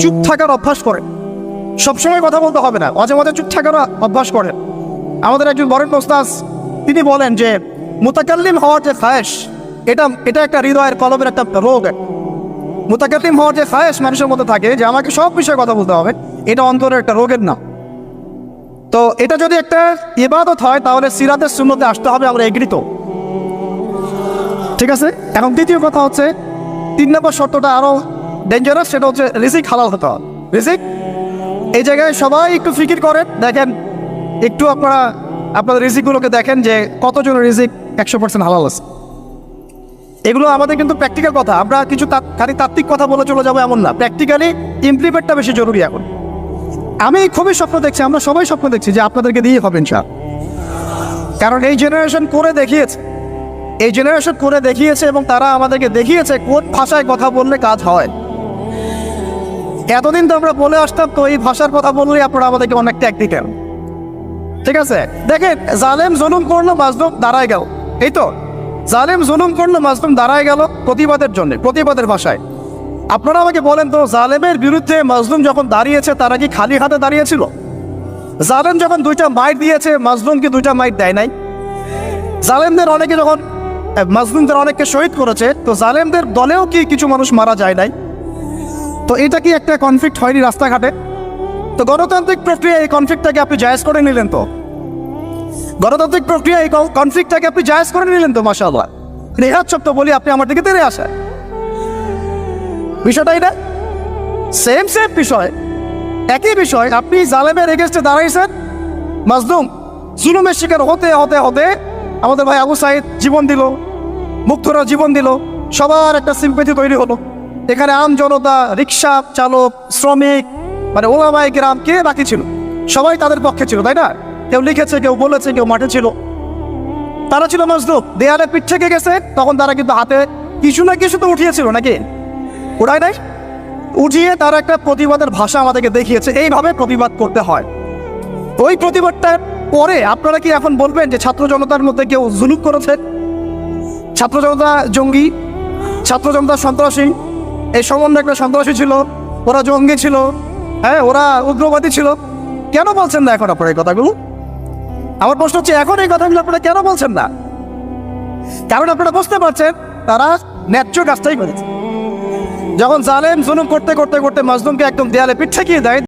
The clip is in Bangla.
চুপ থাকার অভ্যাস করেন, সবসময় কথা বলতে হবে না, মাঝে মাঝে চুপ থাকার অভ্যাস করেন। আমাদের একজন বরেন ওস্তাদ তিনি বলেন যে মুতাকাল্লিম হওয়ার যে খায়েশ, এটা একটা হৃদয়ের কলমের একটা রোগ। মুতাকাল্লিম হওয়ার যে খায়েশ মানুষের মধ্যে থাকে যে আমাকে সব বিষয়ে কথা বলতে হবে, এটা অন্তরের একটা রোগের নাম। তো এটা যদি একটা ইবাদত হয় তাহলে সিরাতের সুন্নতে আসতে হবে, আমরা এগ্রিত। ঠিক আছে। এখন দ্বিতীয় কথা হচ্ছে 3 নম্বর শর্তটা আরো ডেঞ্জারাস, সেটা হচ্ছে রিজিক হালাল হতে হবে। রিজিক এই জায়গায় সবাই একটু ফিকির করেন, দেখেন একটু আপনারা আপনাদের রিজিকগুলোকে দেখেন যে কতজন রিজিক 100% হালাল আছে। এগুলো আমাদের কিন্তু প্র্যাকটিক্যাল কথা, আমরা কিছু খালি তাত্ত্বিক কথা বলে চলে যাবো এমন না, প্র্যাকটিক্যালি ইমপ্লিমেন্টটা বেশি জরুরি। এখন আমি খুবই স্বপ্ন দেখছি, আমরা সবাই স্বপ্ন দেখছি যে আপনাদেরকে দিয়ে হবে ইনশাআল্লাহ। কারণ এই জেনারেশন করে দেখিয়েছে, এবং তারা আমাদেরকে দেখিয়েছে কোন ভাষায় কথা বললে কাজ হয়। এতদিন তো আমরা বলে আসতাম, তো এই ভাষার কথা বললে আপনারা আমাদেরকে অনেক ট্যাগ দিতেন। ঠিক আছে, দেখেন জালেম জুলুম করলো, মাজলুম দাঁড়ায় গেল। এই তো জালেম জুলুম করলো, মাজলুম দাঁড়ায় গেল প্রতিবাদের জন্য, প্রতিবাদের ভাষায়। আপনারা আমাকে বলেন তো, জালেমের বিরুদ্ধে মাজলুম যখন দাঁড়িয়েছে তারা কি খালি হাতে দাঁড়িয়েছিল? জালেম যখন 2টা মাইট দিয়েছে, মাজলুম কি 2টা মাইট দেয় নাই? জালেমদের অনেকে যখন মাজলুমদের অনেককে শহীদ করেছে, তো জালেমদের দলেও কি কিছু মানুষ মারা যায় নাই? তো এটা কি একটা কনফ্লিক্ট হয়নি রাস্তাঘাটে? তো গণতান্ত্রিক প্রক্রিয়া এই কনফ্লিক্টটাকে আপনি জায়েজ করে নিলেন, তো গণতান্ত্রিক প্রক্রিয়া এই কনফ্লিক্টটাকে আপনি জায়েজ করে নিলেন তো, মাশাআল্লাহ। রেহাত শব্দ বলি আপনি আমার দিকে তেড়ে আসেন, বিষয়টাই না সেম বিষয়, একই বিষয়। আপনি জালেমের এগেইনস্টে দাঁড়াইছেন, মাজলুম জুলুমের শিকার হতে হতে হতে আমাদের ভাই আবু সাইদ জীবন দিল, মুগ্ধরা জীবন দিল, সবার একটা সিম্পেথি তৈরি হলো। এখানে আম জনতা, রিক্সা চালক, শ্রমিক, মানে ওলামায়ে কেরাম, কে বাকি ছিল? সবাই তাদের পক্ষে ছিল, তাই না? কেউ লিখেছে, কেউ বলেছে, কেউ মাঠে ছিল। তারা ছিল মাজলুম, দেয়ালে পিঠ থেকে গেছে, তখন তারা কিন্তু হাতে কিছু না কিছু তো উঠিয়েছিল, নাকি উঠায় নাই? উঠিয়ে তারা একটা প্রতিবাদের ভাষা আমাদেরকে দেখিয়েছে, এইভাবে প্রতিবাদ করতে হয়। ওই প্রতিবাদটার পরে আপনারা কি এখন বলবেন যে ছাত্র জনতার মধ্যে কেউ জুলুম করেছে? ছাত্র জনতা জঙ্গি, ছাত্র জনতা সন্ত্রাসী, এই সম্বন্ধে একটা সন্ত্রাসী ছিল, ওরা জঙ্গি ছিল, হ্যাঁ ওরা উগ্রবাদী ছিল। কেন বলছেন না এখন আপনারা এই কথাগুলো? আমার প্রশ্ন হচ্ছে, এখন এই কথাগুলো আপনারা কেন বলছেন না? কারণ আপনারা বুঝতে পারছেন তারা ন্যায্য কাজটাই করেছে। যখন জালেম জুলুম করতে করতে করতে মাজলুমকে একদম দেয়ালে পিঠ ঠেকিয়ে দেয়,